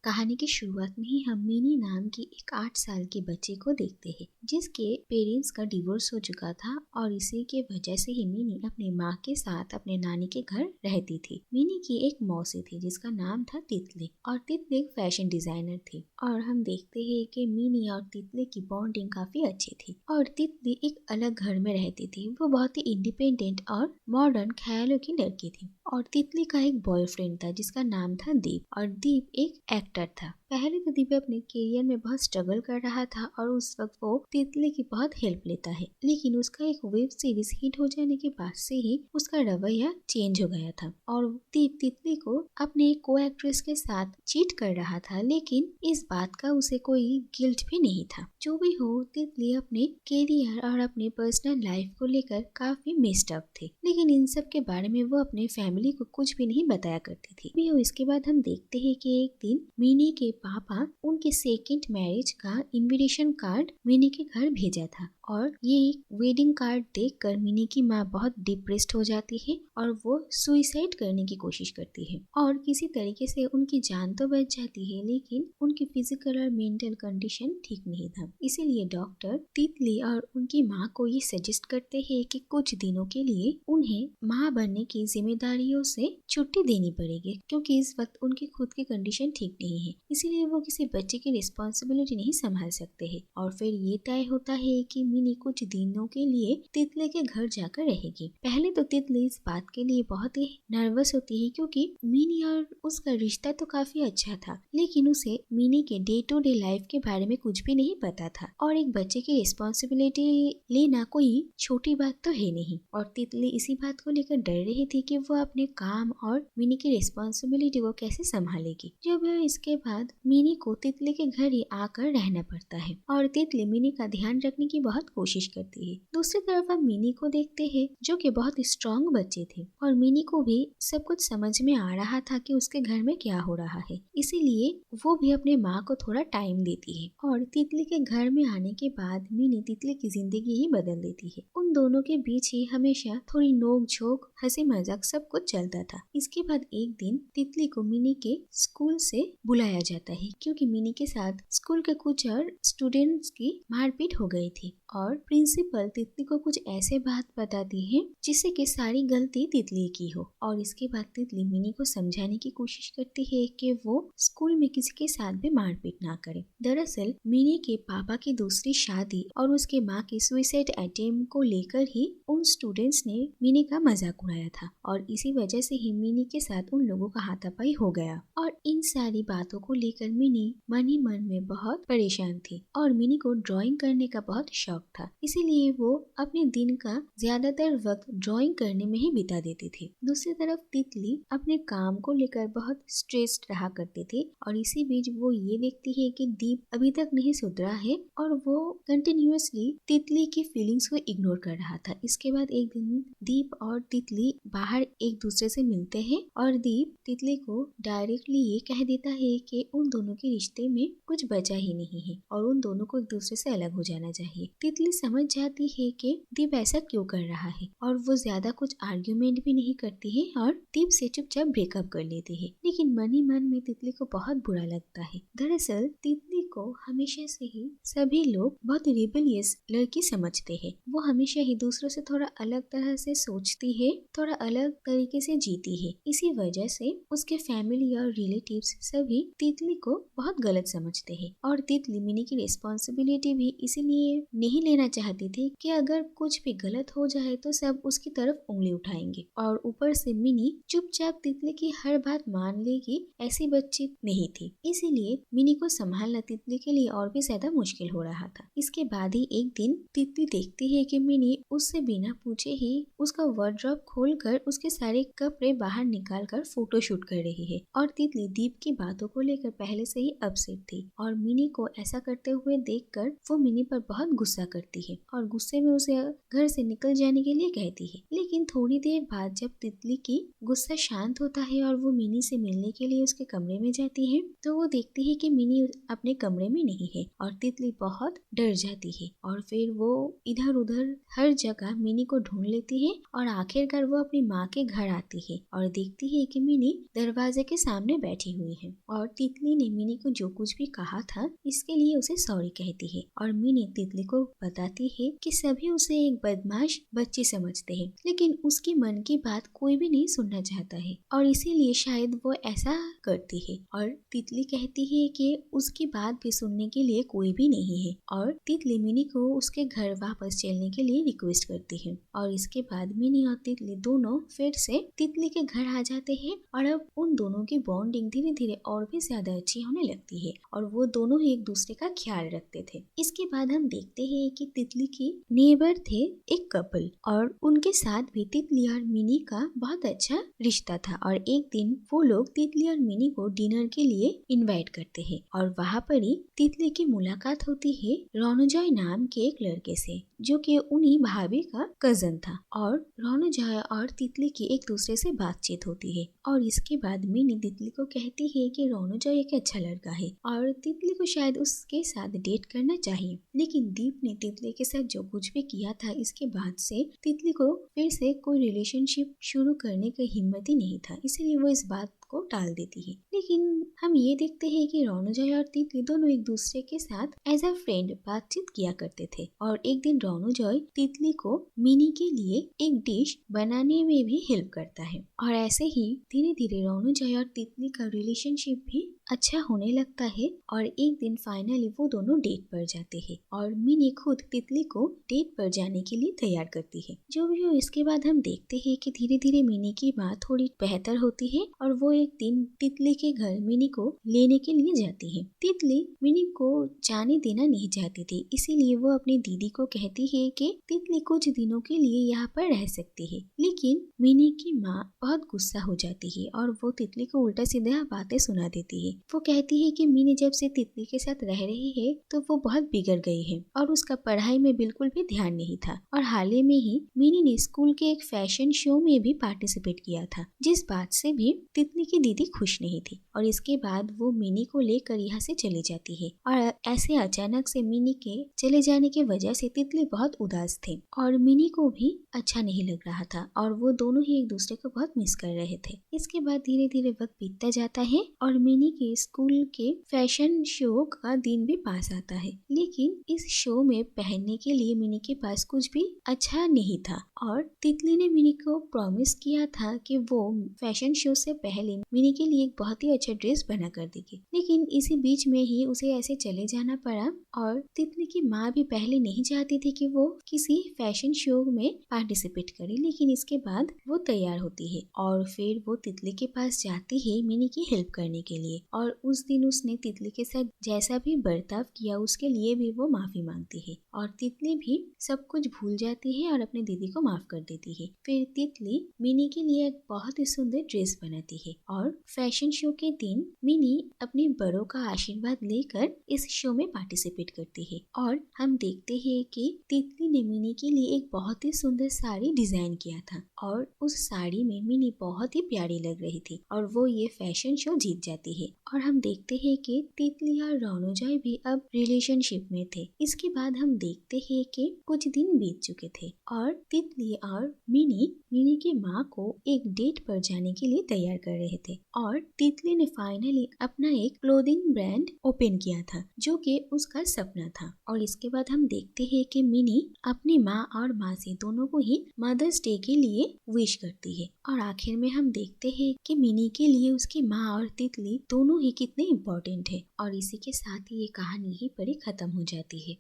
कहानी की शुरुआत में ही हम मिनी नाम की एक 8 साल के बच्चे को देखते हैं जिसके पेरेंट्स का डिवोर्स हो चुका था और इसी के वजह से ही मिनी अपने माँ के साथ अपने नानी के घर रहती थी। मिनी की एक मौसी थी जिसका नाम था तितली और तितली एक फैशन डिजाइनर थी और हम देखते हैं कि मिनी और तितली की बॉन्डिंग काफी अच्छी थी और तितली एक अलग घर में रहती थी। वो बहुत ही इंडिपेंडेंट और मॉडर्न ख्यालों की लड़की थी और तितली का एक बॉयफ्रेंड था जिसका नाम था दीप और दीप एक एक्टर था। पहले तो दीप अपने करियर में बहुत स्ट्रगल कर रहा था और उस वक्त वो तितली की बहुत हेल्प लेता है, लेकिन उसका एक वेब सीरीज हिट हो जाने के बाद से ही उसका रवैया चेंज हो गया था और दीप तितली को अपने को एक्ट्रेस के साथ चीट कर रहा था, लेकिन इस बात का उसे कोई गिल्ट भी नहीं था। जो भी हो, तितली अपने करियर और अपने पर्सनल लाइफ को लेकर काफी मिस्ड अप थी, लेकिन इन सब के बारे में वो अपने फैमिली को कुछ भी नहीं बताया करती थी। इसके बाद हम देखते हैं कि एक दिन मिनी के पापा उनके सेकंड मैरिज का इनविटेशन कार्ड मिनी के घर भेजा था और ये वेडिंग कार्ड देखकर मिनी की माँ बहुत डिप्रेस्ड हो जाती है और वो सुइसाइड करने की कोशिश करती है और किसी तरीके से उनकी जान तो बच जाती है, लेकिन उनकी फिजिकल और मेंटल कंडीशन ठीक नहीं था। इसीलिए डॉक्टर तितली और उनकी माँ को ये सजेस्ट करते हैं कि कुछ दिनों के लिए उन्हें माँ बनने की जिम्मेदारियों से छुट्टी देनी पड़ेगी क्योंकि इस वक्त उनकी खुद की कंडीशन ठीक नहीं है, इसीलिए वो किसी बच्चे की रिस्पॉन्सिबिलिटी नहीं संभाल सकते हैं। और फिर ये तय होता है कि मिनी कुछ दिनों के लिए तितली के घर जाकर रहेगी। पहले तो तितली इस बात के लिए बहुत ही नर्वस होती है क्योंकि मिनी और उसका रिश्ता तो काफी अच्छा था, लेकिन उसे मिनी के डे टू डे लाइफ के बारे में कुछ भी नहीं पता था और एक बच्चे की रिस्पॉन्सिबिलिटी लेना कोई छोटी बात तो है नहीं। और तितली इसी बात को लेकर डर रही थी कि वो अपने काम और मिनी की रिस्पॉन्सिबिलिटी को कैसे संभालेगी। जब इसके बाद मिनी को तितली के घर ही आकर रहना पड़ता है और तितली मिनी का ध्यान रखने की बहुत कोशिश करती है। दूसरी तरफ हम मिनी को देखते हैं जो कि बहुत स्ट्रॉन्ग बच्चे थे और मिनी को भी सब कुछ समझ में आ रहा था कि उसके घर में क्या हो रहा है, इसीलिए वो भी अपने माँ को थोड़ा टाइम देती है और तितली के घर में आने के बाद मिनी तितली की जिंदगी ही बदल देती है। उन दोनों के बीच ही हमेशा थोड़ी नोक झोंक हंसी मजाक सब कुछ चलता था। इसके बाद एक दिन तितली को मिनी के स्कूल से बुलाया जाता है क्योंकि मिनी के साथ स्कूल के कुछ और स्टूडेंट्स की मारपीट हो गई थी और प्रिंसिपल तितली को कुछ ऐसे बात बताती है जिससे कि सारी गलती तितली की हो और इसके बाद तितली मिनी को समझाने की कोशिश करती है कि वो स्कूल में किसी के साथ भी मारपीट ना करे। दरअसल मिनी के पापा की दूसरी शादी और उसके माँ की सुसाइड अटेम्प्ट को लेकर ही उन स्टूडेंट्स ने मिनी का मजाक उड़ाया था और इसी वजह से ही मिनी के साथ उन लोगों का हाथापाई हो गया और इन सारी बातों को लेकर मिनी मन ही मन में बहुत परेशान थी और मिनी को ड्राइंग करने का बहुत शौक था, इसीलिए वो अपने दिन का ज्यादातर वक्त ड्राइंग करने में ही बिता देती थी। दूसरी तरफ तितली अपने काम को लेकर बहुत स्ट्रेस्ड रहा करती थी और इसी बीच वो ये देखती है कि दीप अभी तक नहीं सुधरा है और वो कंटिन्यूअसली तितली की फीलिंग्स को इग्नोर कर रहा था। इसके बाद एक दिन दीप और तितली बाहर एक दूसरे से मिलते हैं और दीप तितली को डायरेक्टली ये कह देता है कि उन दोनों के रिश्ते में कुछ बचा ही नहीं है और उन दोनों को एक दूसरे से अलग हो जाना चाहिए। तितली समझ जाती है कि दीप ऐसा क्यों कर रहा है और वो ज्यादा कुछ आर्ग्यूमेंट भी नहीं करती है और दीप से चुपचाप ब्रेकअप कर लेती है, लेकिन मन ही मन में तितली को बहुत बुरा लगता है। दरअसल तितली को हमेशा से ही सभी लोग बहुत रिबेलियस लड़की समझते हैं। वो हमेशा ही दूसरों से थोड़ा अलग तरह से सोचती है, थोड़ा अलग तरीके से जीती है। इसी वजह से उसके फैमिली और रिलेटिव्स सभी तितली को बहुत गलत समझते हैं और तितली मिनी की रिस्पॉन्सिबिलिटी भी इसीलिए नहीं लेना चाहती थी कि अगर कुछ भी गलत हो जाए तो सब उसकी तरफ उंगली उठाएंगे और ऊपर से मिनी चुपचाप तितली की हर बात मान लेगी, ऐसी बच्ची नहीं थी। इसीलिए मिनी को संभालना तितली के लिए और भी ज्यादा मुश्किल हो रहा था। इसके बाद ही एक दिन तितली देखती है कि मिनी उससे बिना पूछे ही उसका वार्डरोब खोलकर उसके सारे कपड़े बाहर निकाल कर फोटो शूट कर रही है और तितली दीप की बातों को लेकर पहले से ही अपसेट थी और मिनी को ऐसा करते हुए देखकर वो मिनी पर बहुत गुस्सा करती है और गुस्से में उसे घर से निकल जाने के लिए कहती है। लेकिन थोड़ी देर बाद जब तितली की गुस्सा शांत होता है और वो मिनी से मिलने के लिए उसके कमरे में जाती है तो वो देखती है कि मिनी अपने कमरे में नहीं है और तितली बहुत डर जाती है और फिर वो इधर उधर हर जगह मिनी को ढूंढ लेती है और आखिरकार वो अपनी माँ के घर आती है और देखती है कि मिनी दरवाजे के सामने बैठी हुई है और तितली ने मिनी को जो कुछ भी कहा था इसके लिए उसे सॉरी कहती है और मिनी तितली को बताती है कि सभी उसे एक बदमाश बच्ची समझते हैं, लेकिन उसकी मन की बात कोई भी नहीं सुनना चाहता है और इसीलिए शायद वो ऐसा करती है। और तितली कहती है कि उसकी बात भी सुनने के लिए कोई भी नहीं है और तितली मिनी को उसके घर वापस चलने के लिए रिक्वेस्ट करती है और इसके बाद मिनी और तितली दोनों फिर से तितली के घर आ जाते हैं और अब उन दोनों की बॉन्डिंग धीरे धीरे और भी ज्यादा अच्छी होने लगती है और वो दोनों ही एक दूसरे का ख्याल रखते थे। इसके बाद हम देखते हैं कि तितली की नेबर थे एक कपल और उनके साथ भी तितली और मिनी का बहुत अच्छा रिश्ता था और एक दिन वो लोग तितली और मिनी को डिनर के लिए इनवाइट करते हैं और वहाँ पर ही तितली की मुलाकात होती है रोनोजॉय नाम के एक लड़के से जो कि उन्हीं भाभी का कजन था और रोनोजॉय और तितली की एक दूसरे से बातचीत होती है और इसके बाद मिनी तितली को कहती है कि रोनोजॉय एक अच्छा लड़का है और तितली को शायद उसके साथ डेट करना चाहिए, लेकिन दीप ने तितली के साथ जो कुछ भी किया था इसके बाद से तितली को फिर से कोई रिलेशनशिप शुरू करने की हिम्मत ही नहीं था, इसलिए वो इस बात को टाल देती है। लेकिन हम ये देखते हैं कि रोनोजॉय और तितली दोनों एक दूसरे के साथ एज अ फ्रेंड बातचीत किया करते थे और एक दिन रोनोजॉय तितली को मिनी के लिए एक डिश बनाने में भी हेल्प करता है और ऐसे ही धीरे धीरे रोनोजॉय और तितली का रिलेशनशिप भी अच्छा होने लगता है और एक दिन फाइनली वो दोनों डेट पर जाते हैं और मिनी खुद तितली को डेट पर जाने के लिए तैयार करती है। जो भी हो इसके बाद हम देखते हैं कि धीरे धीरे मिनी की बात थोड़ी बेहतर होती है और वो एक दिन तितली के घर मिनी को लेने के लिए जाती है। तितली मिनी को जाने देना नहीं चाहती थी, इसीलिए वो अपनी दीदी को कहती है कि तितली कुछ दिनों के लिए यहाँ पर रह सकती है, लेकिन मिनी की माँ बहुत गुस्सा हो जाती है और वो तितली को उल्टा सीधा बातें सुना देती है। वो कहती है कि मिनी जब से तितली के साथ रह रही है तो वो बहुत बिगड़ गई है और उसका पढ़ाई में बिल्कुल भी ध्यान नहीं था और हाल ही में ही मिनी ने स्कूल के एक फैशन शो में भी पार्टिसिपेट किया था, जिस बात से भी तितली की दीदी खुश नहीं थी और इसके बाद वो मिनी को लेकर यहाँ से चली जाती है और ऐसे अचानक से मिनी के चले जाने की वजह से तितली बहुत उदास थे और मिनी को भी अच्छा नहीं लग रहा था और वो दोनों ही एक दूसरे को बहुत मिस कर रहे थे। इसके बाद धीरे धीरे वक्त बीतता जाता है और मिनी के स्कूल के फैशन शो का दिन भी पास आता है, लेकिन इस शो में पहनने के लिए मिनी के पास कुछ भी अच्छा नहीं था और तितली ने मिनी को प्रॉमिस किया था कि वो फैशन शो से पहले मिनी के लिए एक बहुत ही अच्छा ड्रेस बना कर देगी, लेकिन इसी बीच में ही उसे ऐसे चले जाना पड़ा और तितली की माँ भी पहले नहीं चाहती थी कि वो किसी फैशन शो में पार्टिसिपेट करे, लेकिन इसके बाद वो तैयार होती है और फिर वो तितली के पास जाती है मिनी की हेल्प करने के लिए और उस दिन उसने तितली के साथ जैसा भी बर्ताव किया उसके लिए भी वो माफी मांगती है और तितली भी सब कुछ भूल जाती है और अपने दीदी को माफ कर देती है। फिर तितली मिनी के लिए एक बहुत ही सुंदर ड्रेस बनाती है और फैशन शो के दिन मिनी अपने बड़ों का आशीर्वाद लेकर इस शो में पार्टिसिपेट करती है और हम देखते हैं कि तितली ने मिनी के लिए एक बहुत ही सुंदर साड़ी डिजाइन किया था और उस साड़ी में मिनी बहुत ही प्यारी लग रही थी और वो ये फैशन शो जीत जाती है और हम देखते हैं कि तितली और रोनोजॉय भी अब रिलेशनशिप में थे। इसके बाद हम देखते हैं कि कुछ दिन बीत चुके थे और तितली और मिनी की माँ को एक डेट पर जाने के लिए तैयार कर रहे थे और तितली ने फाइनली अपना एक क्लोथिंग ब्रांड ओपन किया था जो कि उसका सपना था और इसके बाद हम देखते हैं कि मिनी अपनी माँ और मासी दोनों को ही मदर्स डे के लिए विश करती है और आखिर में हम देखते हैं कि मिनी के लिए उसकी माँ और तितली दोनों ही कितने इम्पोर्टेंट है और इसी के साथ ही ये कहानी ही पर खत्म हो जाती है।